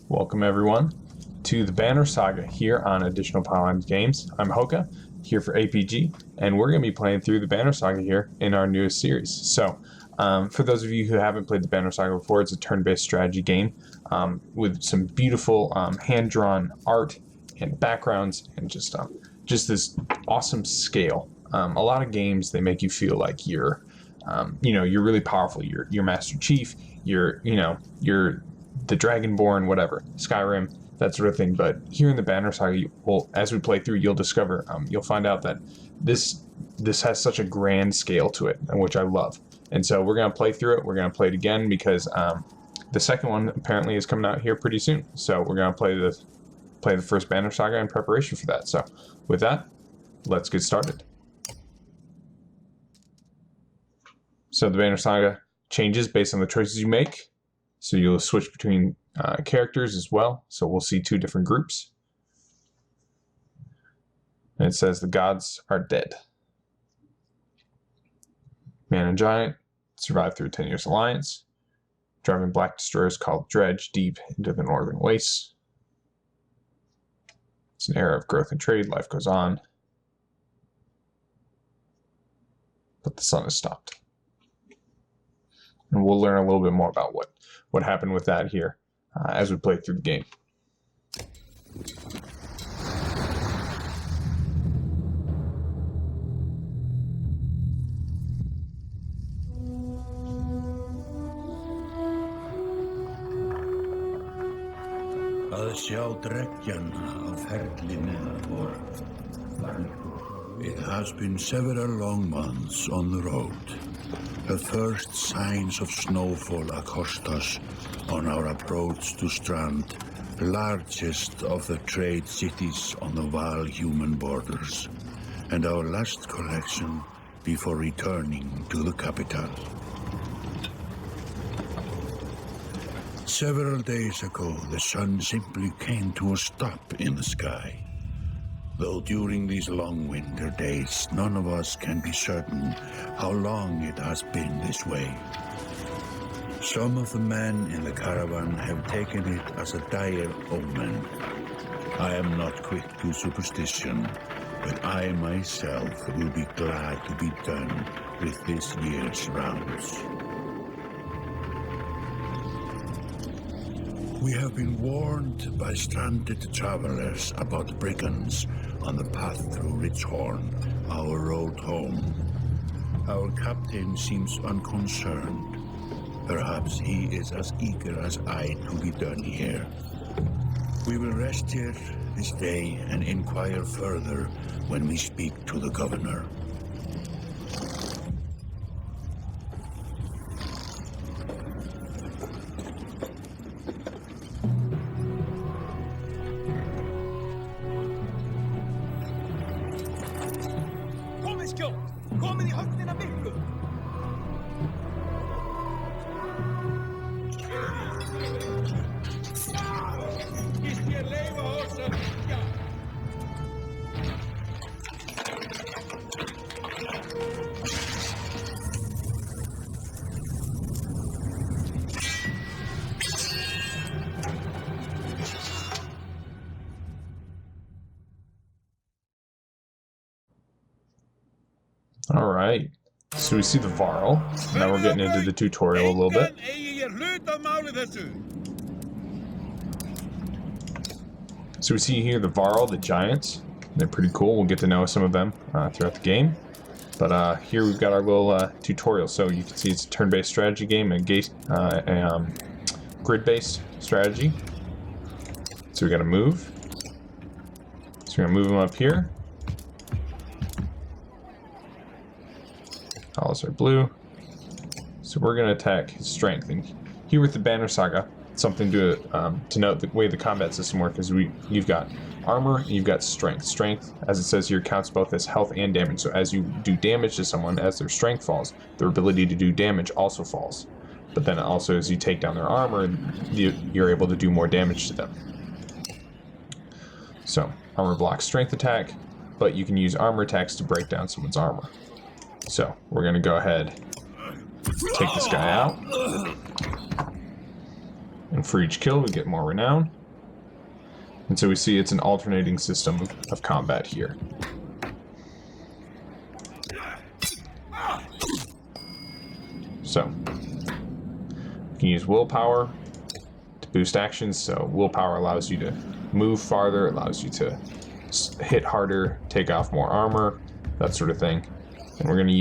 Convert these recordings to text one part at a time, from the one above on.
Welcome everyone to the Banner Saga here on Additional Powerlines Games. I'm Hoka, here for APG, and we're going to be playing through the Banner Saga here in our newest series. So, for those of you who haven't played the Banner Saga before, it's a turn-based strategy game with some beautiful hand-drawn art and backgrounds and just this awesome scale. A lot of games, they make you feel like you're you're really powerful. You're Master Chief. You're the Dragonborn, whatever, Skyrim, that sort of thing. But here in the Banner Saga, as we play through, you'll discover, you'll find out that this has such a grand scale to it, which I love. And so we're gonna play through it. We're gonna play it again because the second one apparently is coming out here pretty soon. So we're gonna play the first Banner Saga in preparation for that. So with that, let's get started. So the Banner Saga changes based on the choices you make. So you'll switch between characters as well. So we'll see two different groups. And it says the gods are dead. Man and giant survived through a 10 years alliance, driving black destroyers called Dredge deep into the northern wastes. It's an era of growth and trade. Life goes on. But the sun has stopped. And we'll learn a little bit more about what happened with that here as we play through the game. Að sjá dreggjana á ferli neðanvor. It has been several long months on the road. The first signs of snowfall accost us on our approach to Strand, the largest of the trade cities on the Val-human borders, and our last collection before returning to the capital. Several days ago, the sun simply came to a stop in the sky. Though during these long winter days, none of us can be certain how long it has been this way. Some of the men in the caravan have taken it as a dire omen. I am not quick to superstition, but I myself will be glad to be done with this year's rounds. We have been warned by stranded travelers about brigands on the path through Richhorn, our road home. Our captain seems unconcerned. Perhaps he is as eager as I to be done here. We will rest here this day and inquire further when we speak to the governor. All right, so we see the Varl. Now we're getting into the tutorial a little bit. So we see here the Varl, the giants. They're pretty cool. We'll get to know some of them throughout the game. But here we've got our little tutorial. So you can see it's a turn-based strategy game, a grid-based strategy. So we got to move. So we're gonna move them up here. Colors are blue. So we're gonna attack his strength. And here with the Banner Saga, something to note the way the combat system works is you've got armor and you've got strength. Strength, as it says here, counts both as health and damage. So as you do damage to someone, as their strength falls, their ability to do damage also falls. But then also as you take down their armor, you're able to do more damage to them. So armor blocks strength attack, but you can use armor attacks to break down someone's armor. So we're going to go ahead take this guy out. And for each kill, we get more renown. And so we see it's an alternating system of combat here. So, you can use willpower to boost actions. So willpower allows you to move farther, allows you to hit harder, take off more armor, that sort of thing. And we're going to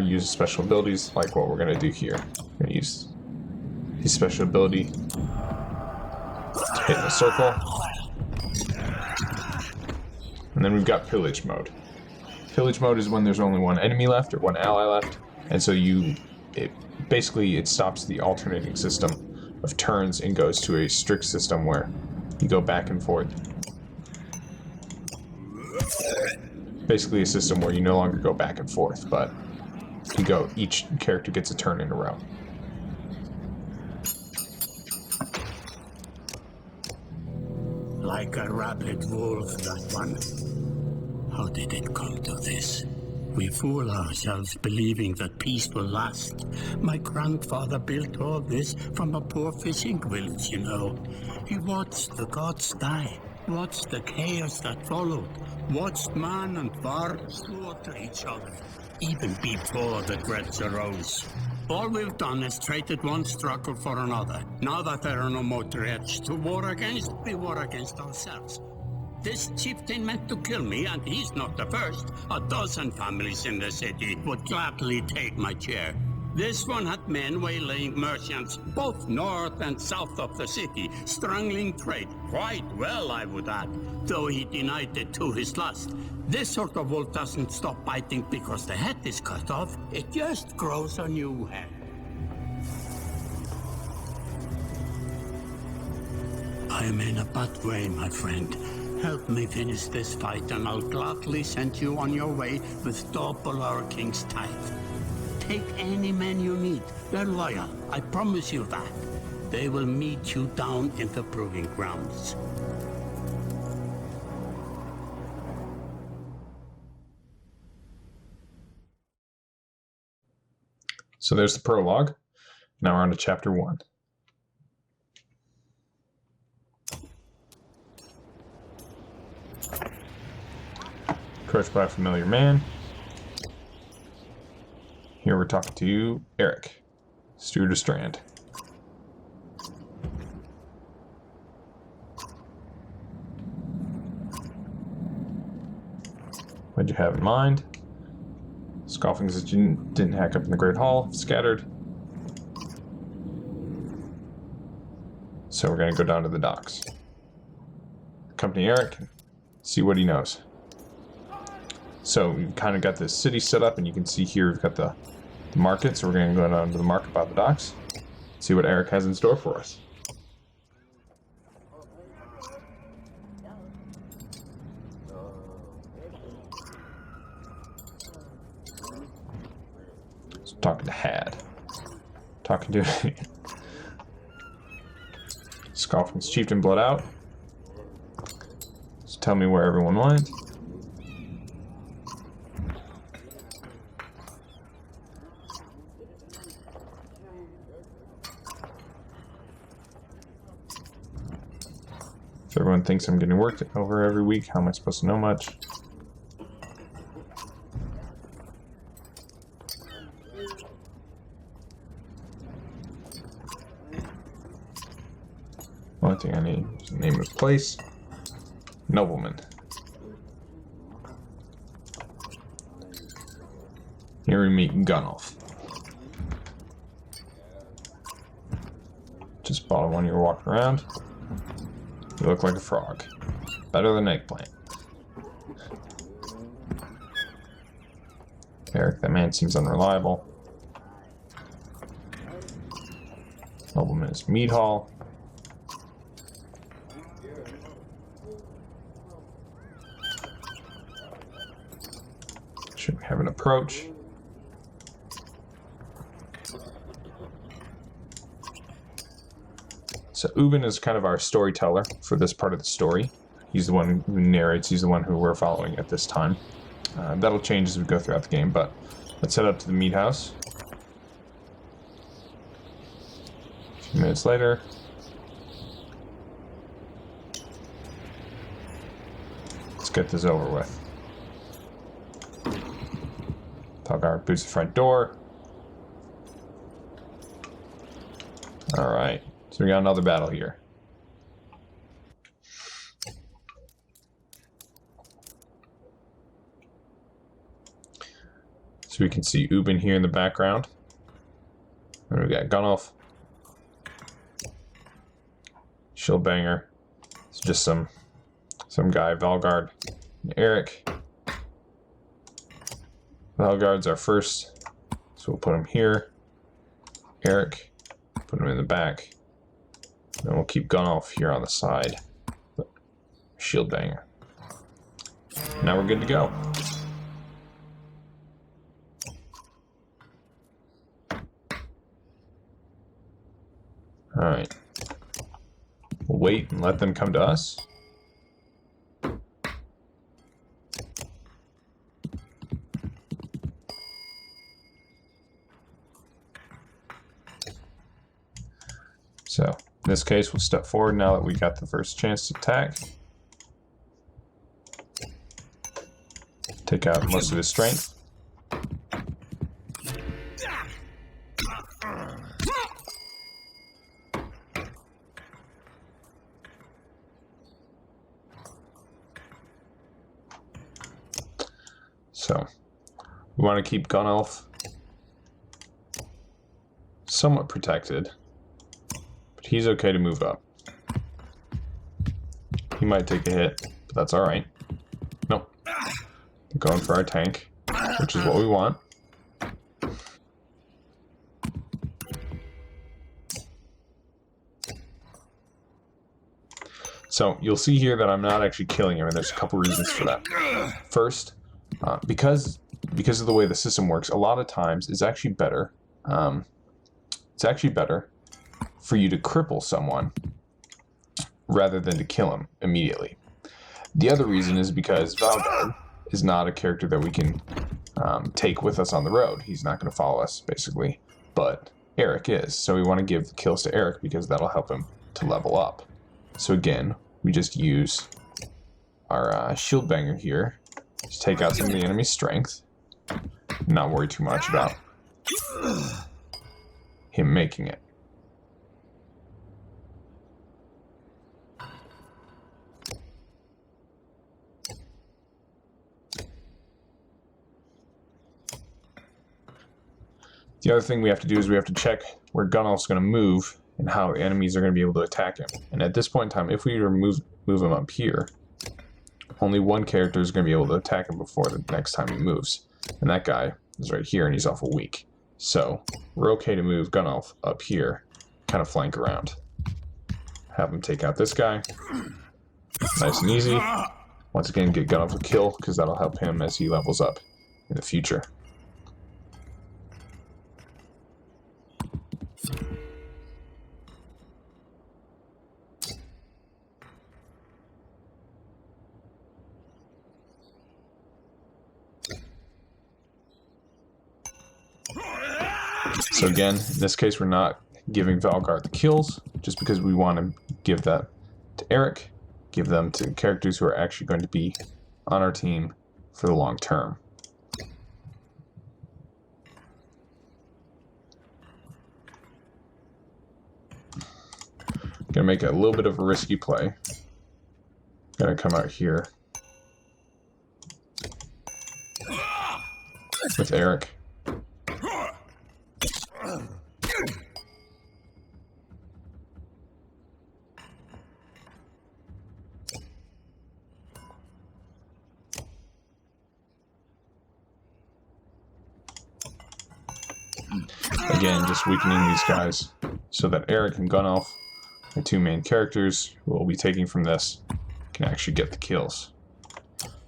use special abilities like what we're going to do here. We're going to use his special ability to hit in a circle. And then we've got pillage mode. Pillage mode is when there's only one enemy left or one ally left. And so it stops the alternating system of turns and goes to a strict system where you go back and forth. Basically a system where you no longer go back and forth, but each character gets a turn in a row. Like a rabid wolf, that one. How did it come to this? We fool ourselves believing that peace will last. My grandfather built all this from a poor fishing village, you know. He watched the gods die, watched the chaos that followed, watched man and war slaughter each other, even before the Dredge arose. All we've done is traded one struggle for another. Now that there are no more Dredge to war against, we war against ourselves. This chieftain meant to kill me, and he's not the first. A dozen families in the city would gladly take my chair. This one had men waylaying merchants, both north and south of the city, strangling trade quite well, I would add, though he denied it to his lust. This sort of wolf doesn't stop biting because the head is cut off. It just grows a new head. I am in a bad way, my friend. Help me finish this fight, and I'll gladly send you on your way with double our king's tithe. Take any men you need. They're loyal, I promise you that. They will meet you down in the proving grounds. So there's the prologue. Now we're on to chapter 1. Approached by a familiar man. Here we're talking to Eric, steward of Strand. What'd you have in mind? Scoffings that you didn't hack up in the Great Hall, scattered. So we're going to go down to the docks. Accompany Eric, see what he knows. So we've kind of got this city set up, and you can see here we've got the market, so we're going to go down to the market by the docks, see what Eric has in store for us. So talking to Had. Talking to Scoffing's Chieftain Blood out. So tell me where everyone went. If everyone thinks I'm getting worked over every week, how am I supposed to know much? Only thing I need is the name of the place. Nobleman. Here we meet Gunnulf. Just bottom one you're walking around. You look like a frog. Better than eggplant. Eric, that man seems unreliable. Nobleman is Mead Hall. Should we have an approach? So Ubin is kind of our storyteller for this part of the story. He's the one who narrates, he's the one who we're following at this time. That'll change as we go throughout the game, but let's head up to the meat house. A few minutes later. Let's get this over with. Valgard boots the front door. Alright, so we got another battle here. So we can see Ubin here in the background. And we got Gunnulf. Shieldbanger. It's just some guy, Valgard. And Eric. Valgard's our first, so we'll put him here. Eric, put him in the back. Then we'll keep Gunnulf here on the side. Shieldbanger. Now we're good to go. Alright. We'll wait and let them come to us. So, in this case, we'll step forward now that we got the first chance to attack. Take out most of his strength. So, we want to keep Gunnulf somewhat protected. He's okay to move up. He might take a hit, but that's alright. Nope. We're going for our tank, which is what we want. So, you'll see here that I'm not actually killing him, and there's a couple reasons for that. First, because of the way the system works, a lot of times it's actually better. For you to cripple someone rather than to kill him immediately. The other reason is because Valgard is not a character that we can take with us on the road. He's not going to follow us, basically. But Eric is. So we want to give the kills to Eric because that'll help him to level up. So again, we just use our Shieldbanger here to take out some of the enemy's strength. Not worry too much about him making it. The other thing we have to do is we have to check where Gunnulf's going to move and how enemies are going to be able to attack him. And at this point in time, if we were to move him up here, only one character is going to be able to attack him before the next time he moves. And that guy is right here and he's awful weak. So we're okay to move Gunnulf up here, kind of flank around. Have him take out this guy. Nice and easy. Once again, get Gunnulf a kill because that'll help him as he levels up in the future. So again, in this case, we're not giving Valgard the kills, just because we want to give that to Eric, give them to characters who are actually going to be on our team for the long term. Gonna make a little bit of a risky play. Gonna come out here with Eric. Again, just weakening these guys so that Eric and Gunnulf, the two main characters who we'll be taking from this, can actually get the kills.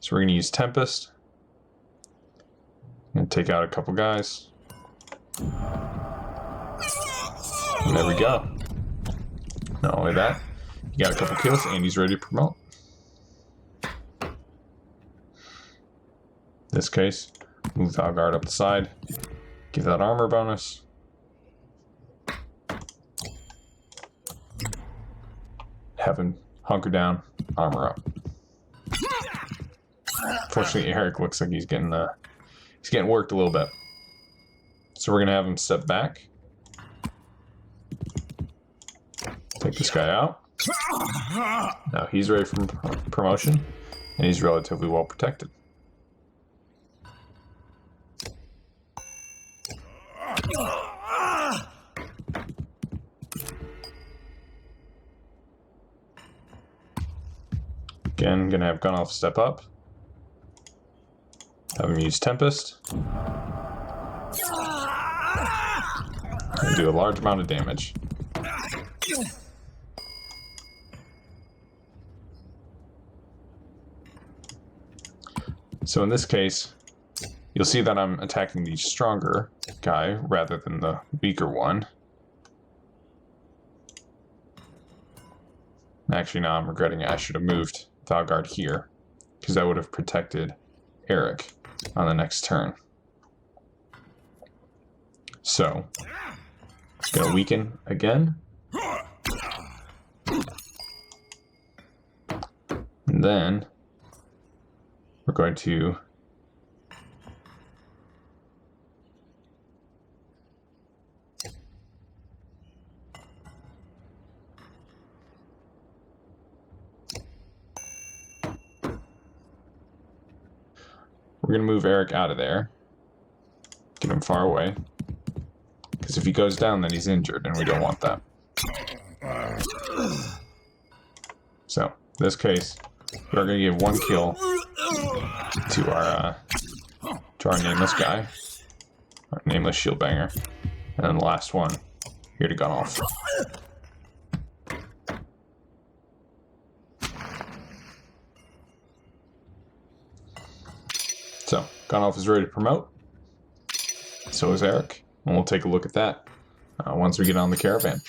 So we're going to use Tempest and take out a couple guys. And there we go. Not only that, you got a couple kills and he's ready to promote. In this case, move Valgard up the side, give that armor bonus. have him hunker down, armor up. Fortunately, Eric looks like he's getting worked a little bit. So we're gonna have him step back. Take this guy out. Now he's ready for promotion, and he's relatively well protected. Again, gonna have Gunnulf step up. Have him use Tempest. And do a large amount of damage. So in this case, you'll see that I'm attacking the stronger guy rather than the weaker one. Actually, now I'm regretting it. I should have moved Valgard here, because that would have protected Eric on the next turn. So, gonna weaken again. And then we're going to move Eric out of there. Get him far away. Because if he goes down, then he's injured, and we don't want that. So, in this case, we're going to give one kill to our nameless guy. Our nameless shield banger. And then the last one, here to Gunnulf. So, Gunnulf is ready to promote. So is Eric. And we'll take a look at that once we get on the caravan.